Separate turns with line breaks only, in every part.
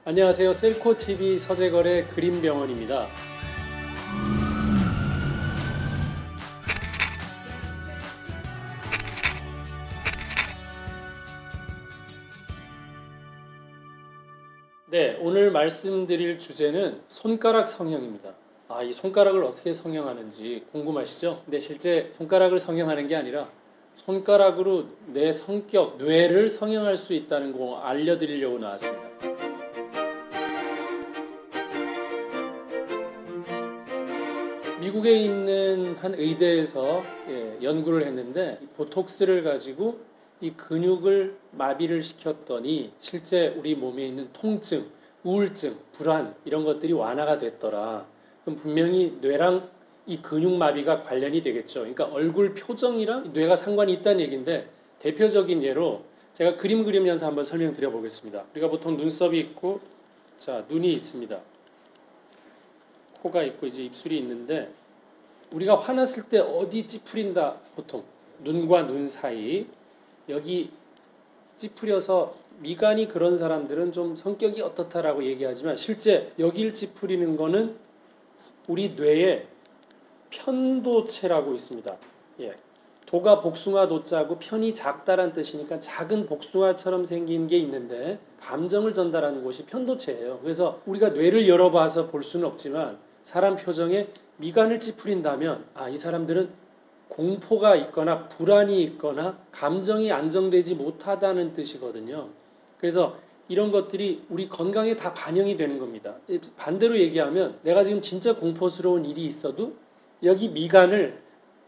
안녕하세요. 셀코TV 서재거래 그림병원입니다. 네, 오늘 말씀드릴 주제는 손가락 성형입니다. 이 손가락을 어떻게 성형하는지 궁금하시죠? 근데 실제 손가락을 성형하는 게 아니라 손가락으로 내 성격, 뇌를 성형할 수 있다는 거 알려드리려고 나왔습니다. 미국에 있는 한 의대에서 연구를 했는데 보톡스를 가지고 이 근육을 마비를 시켰더니 실제 우리 몸에 있는 통증, 우울증, 불안 이런 것들이 완화가 됐더라. 그럼 분명히 뇌랑 이 근육 마비가 관련이 되겠죠. 그러니까 얼굴 표정이랑 뇌가 상관이 있다는 얘기인데 대표적인 예로 제가 그림 그리면서 한번 설명드려 보겠습니다. 우리가 보통 눈썹이 있고 자, 눈이 있습니다. 코가 있고 이제 입술이 있는데 우리가 화났을 때 어디 찌푸린다 보통 눈과 눈 사이 여기 찌푸려서 미간이 그런 사람들은 좀 성격이 어떻다라고 얘기하지만 실제 여길 찌푸리는 거는 우리 뇌에 편도체라고 있습니다. 도가 복숭아 도자고 편이 작다란 뜻이니까 작은 복숭아처럼 생긴 게 있는데 감정을 전달하는 곳이 편도체예요. 그래서 우리가 뇌를 열어봐서 볼 수는 없지만 사람 표정에 미간을 찌푸린다면 이 사람들은 공포가 있거나 불안이 있거나 감정이 안정되지 못하다는 뜻이거든요. 그래서 이런 것들이 우리 건강에 다 반영이 되는 겁니다. 반대로 얘기하면 내가 지금 진짜 공포스러운 일이 있어도 여기 미간을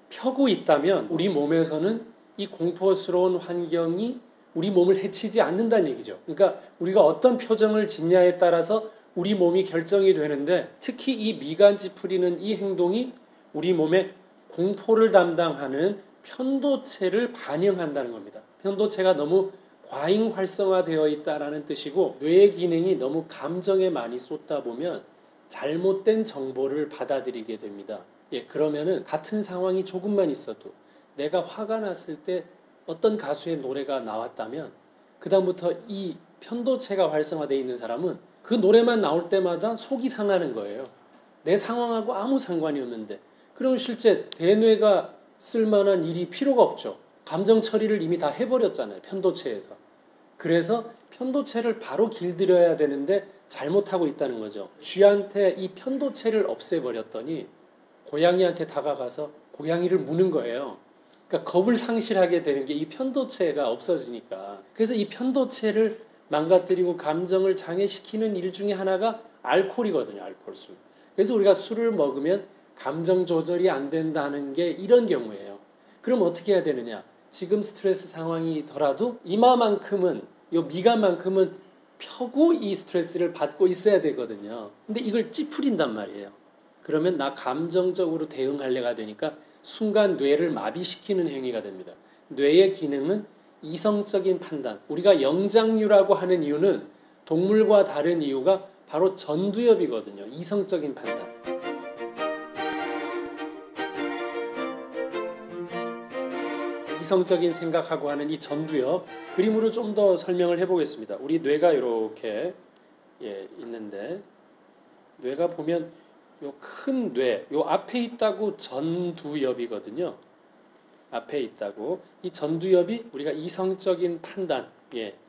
펴고 있다면 우리 몸에서는 이 공포스러운 환경이 우리 몸을 해치지 않는다는 얘기죠. 그러니까 우리가 어떤 표정을 짓냐에 따라서 우리 몸이 결정이 되는데 특히 이 미간 찌푸리는 이 행동이 우리 몸의 공포를 담당하는 편도체를 반영한다는 겁니다. 편도체가 너무 과잉 활성화되어 있다라는 뜻이고 뇌의 기능이 너무 감정에 많이 쏟다 보면 잘못된 정보를 받아들이게 됩니다. 그러면은 같은 상황이 조금만 있어도 내가 화가 났을 때 어떤 가수의 노래가 나왔다면 그다음부터 이 편도체가 활성화되어 있는 사람은 그 노래만 나올 때마다 속이 상하는 거예요. 내 상황하고 아무 상관이 없는데 그럼 실제 대뇌가 쓸만한 일이 필요가 없죠. 감정 처리를 이미 다 해버렸잖아요. 편도체에서. 그래서 편도체를 바로 길들여야 되는데 잘못하고 있다는 거죠. 쥐한테 이 편도체를 없애버렸더니 고양이한테 다가가서 고양이를 무는 거예요. 그러니까 겁을 상실하게 되는 게 이 편도체가 없어지니까. 그래서 이 편도체를 망가뜨리고 감정을 장애시키는 일 중에 하나가 알코올이거든요. 알코올술. 그래서 우리가 술을 먹으면 감정 조절이 안 된다는 게 이런 경우예요. 그럼 어떻게 해야 되느냐? 지금 스트레스 상황이더라도 이마만큼은 요 미간만큼은 펴고 이 스트레스를 받고 있어야 되거든요. 근데 이걸 찌푸린단 말이에요. 그러면 나 감정적으로 대응할래가 되니까 순간 뇌를 마비시키는 행위가 됩니다. 뇌의 기능은 이성적인 판단. 우리가 영장류라고 하는 이유는 동물과 다른 이유가 바로 전두엽이거든요. 이성적인 판단. 이성적인 생각하고 하는 이 전두엽 그림으로 좀 더 설명을 해보겠습니다. 우리 뇌가 이렇게 있는데 뇌가 보면 요 큰 뇌, 요 앞에 있다고 전두엽이거든요. 앞에 있다고. 이 전두엽이 우리가 이성적인 판단,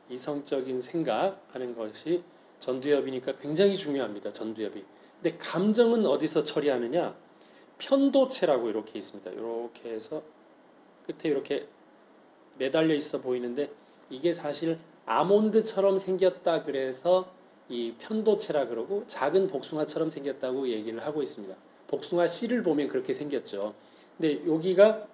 이성적인 생각하는 것이 전두엽이니까 굉장히 중요합니다. 전두엽이. 근데 감정은 어디서 처리하느냐? 편도체라고 이렇게 있습니다. 이렇게 해서 끝에 이렇게 매달려 있어 보이는데 이게 사실 아몬드처럼 생겼다 그래서 이 편도체라 그러고 작은 복숭아처럼 생겼다고 얘기를 하고 있습니다. 복숭아 씨를 보면 그렇게 생겼죠. 근데 여기가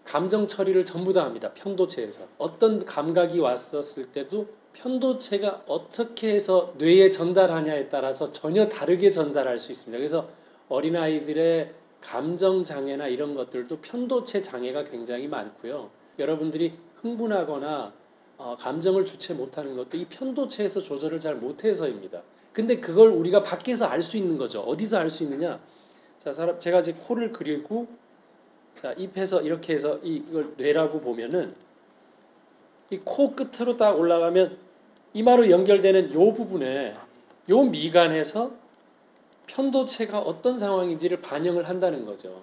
감정 처리를 전부 다 합니다. 편도체에서. 어떤 감각이 왔었을 때도 편도체가 어떻게 해서 뇌에 전달하냐에 따라서 전혀 다르게 전달할 수 있습니다. 그래서 어린아이들의 감정 장애나 이런 것들도 편도체 장애가 굉장히 많고요. 여러분들이 흥분하거나 감정을 주체 못하는 것도 이 편도체에서 조절을 잘 못해서입니다. 근데 그걸 우리가 밖에서 알 수 있는 거죠. 어디서 알 수 있느냐? 자, 제가 이제 코를 그리고 자, 입에서 이렇게 해서 이걸 뇌라고 보면은 이 코 끝으로 딱 올라가면 이마로 연결되는 요 부분에 요 미간에서 편도체가 어떤 상황인지를 반영을 한다는 거죠.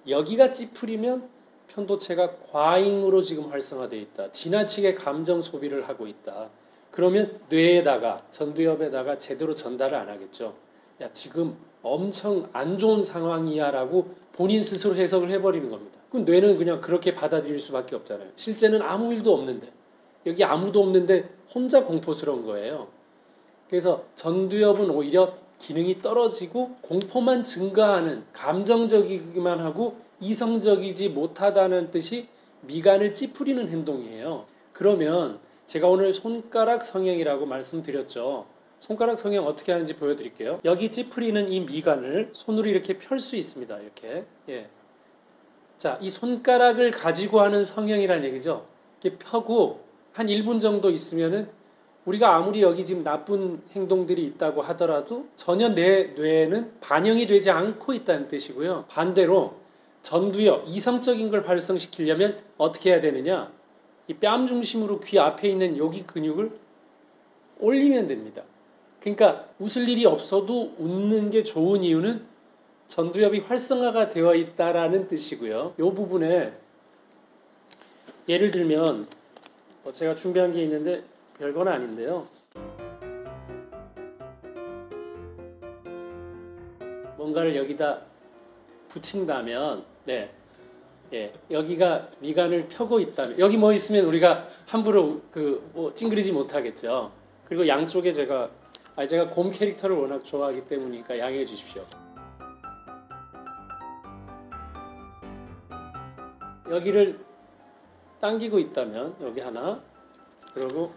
여기가 찌푸리면 편도체가 과잉으로 지금 활성화되어 있다. 지나치게 감정 소비를 하고 있다. 그러면 뇌에다가 전두엽에다가 제대로 전달을 안 하겠죠. 야, 지금 엄청 안 좋은 상황이야 라고 본인 스스로 해석을 해버리는 겁니다. 그럼 뇌는 그냥 그렇게 받아들일 수밖에 없잖아요. 실제는 아무 일도 없는데, 여기 아무도 없는데 혼자 공포스러운 거예요. 그래서 전두엽은 오히려 기능이 떨어지고 공포만 증가하는, 감정적이기만 하고 이성적이지 못하다는 뜻이 미간을 찌푸리는 행동이에요. 그러면 제가 오늘 손가락 성형이라고 말씀드렸죠. 손가락 성형 어떻게 하는지 보여드릴게요. 여기 찌푸리는 이 미간을 손으로 이렇게 펼 수 있습니다. 이렇게. 예. 자, 이 손가락을 가지고 하는 성형이라는 얘기죠. 이렇게 펴고 한 1분 정도 있으면은 우리가 아무리 여기 지금 나쁜 행동들이 있다고 하더라도 전혀 내 뇌에는 반영이 되지 않고 있다는 뜻이고요. 반대로 전두엽, 이성적인 걸 활성시키려면 어떻게 해야 되느냐? 이 뺨 중심으로 귀 앞에 있는 여기 근육을 올리면 됩니다. 그러니까 웃을 일이 없어도 웃는 게 좋은 이유는 전두엽이 활성화가 되어 있다라는 뜻이고요. 이 부분에 예를 들면 제가 준비한 게 있는데 별건 아닌데요. 뭔가를 여기다 붙인다면, 네, 예, 여기가 미간을 펴고 있다면, 여기 뭐 있으면 우리가 함부로 찡그리지 못하겠죠. 그리고 양쪽에 제가 곰 캐릭터를 워낙 좋아하기 때문이니까 양해해 주십시오. 여기를 당기고 있다면 여기 하나, 그리고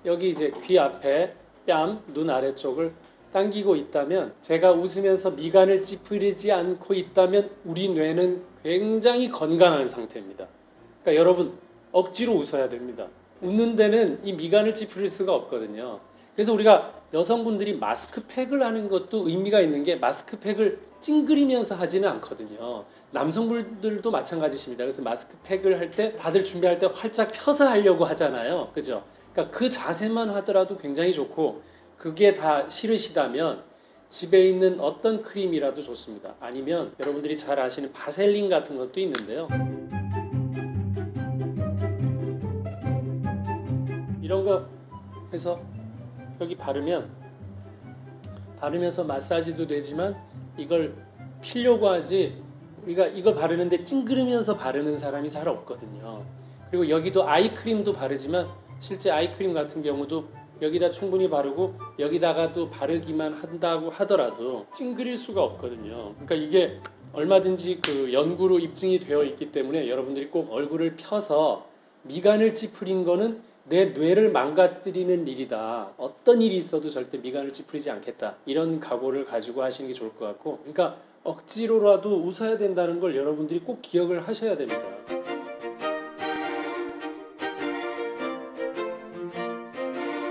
여기 이제 귀 앞에 뺨, 눈 아래쪽을 당기고 있다면, 제가 웃으면서 미간을 찌푸리지 않고 있다면 우리 뇌는 굉장히 건강한 상태입니다. 그러니까 여러분 억지로 웃어야 됩니다. 웃는 데는 이 미간을 찌푸릴 수가 없거든요. 그래서 우리가 여성분들이 마스크팩을 하는 것도 의미가 있는 게, 마스크팩을 찡그리면서 하지는 않거든요. 남성분들도 마찬가지십니다. 그래서 마스크팩을 할 때 다들 준비할 때 활짝 펴서 하려고 하잖아요. 그죠? 그러니까 그 자세만 하더라도 굉장히 좋고, 그게 다 싫으시다면 집에 있는 어떤 크림이라도 좋습니다. 아니면 여러분들이 잘 아시는 바셀린 같은 것도 있는데요. 이런 거 해서 여기 바르면서 마사지도 되지만 이걸 피려고 하지, 우리가 이걸 바르는데 찡그리면서 바르는 사람이 잘 없거든요. 그리고 여기도 아이크림도 바르지만 실제 아이크림 같은 경우도 여기다 충분히 바르고 여기다가도 바르기만 한다고 하더라도 찡그릴 수가 없거든요. 그러니까 이게 얼마든지 그 연구로 입증이 되어 있기 때문에 여러분들이 꼭 얼굴을 펴서 미간을 찌푸린 거는 내 뇌를 망가뜨리는 일이다. 어떤 일이 있어도 절대 미간을 찌푸리지 않겠다. 이런 각오를 가지고 하시는 게 좋을 것 같고, 그러니까 억지로라도 웃어야 된다는 걸 여러분들이 꼭 기억을 하셔야 됩니다.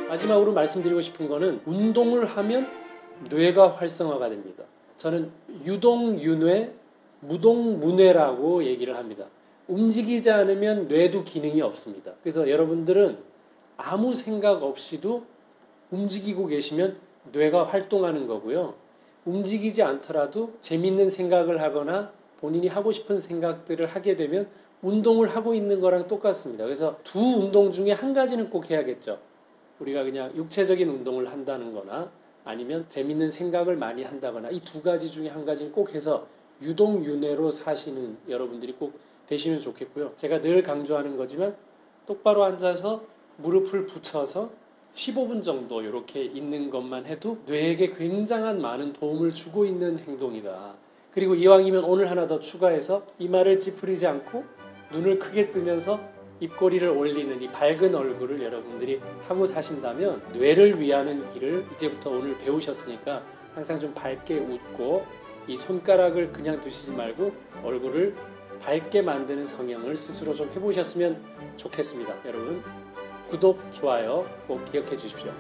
마지막으로 말씀드리고 싶은 거는, 운동을 하면 뇌가 활성화가 됩니다. 저는 유동유뇌, 무동무뇌라고 얘기를 합니다. 움직이지 않으면 뇌도 기능이 없습니다. 그래서 여러분들은 아무 생각 없이도 움직이고 계시면 뇌가 활동하는 거고요. 움직이지 않더라도 재밌는 생각을 하거나 본인이 하고 싶은 생각들을 하게 되면 운동을 하고 있는 거랑 똑같습니다. 그래서 두 운동 중에 한 가지는 꼭 해야겠죠. 우리가 그냥 육체적인 운동을 한다는 거나 아니면 재밌는 생각을 많이 한다거나, 이 두 가지 중에 한 가지는 꼭 해서 유동유뇌로 사시는 여러분들이 꼭 되시면 좋겠고요. 제가 늘 강조하는 거지만 똑바로 앉아서 무릎을 붙여서 15분 정도 이렇게 있는 것만 해도 뇌에게 굉장한 많은 도움을 주고 있는 행동이다. 그리고 이왕이면 오늘 하나 더 추가해서 이마를 찌푸리지 않고 눈을 크게 뜨면서 입꼬리를 올리는 이 밝은 얼굴을 여러분들이 하고 사신다면 뇌를 위하는 길을 이제부터 오늘 배우셨으니까 항상 좀 밝게 웃고, 이 손가락을 그냥 두시지 말고 얼굴을 밝게 만드는 성형을 스스로 좀 해보셨으면 좋겠습니다. 여러분 구독, 좋아요 꼭 기억해 주십시오.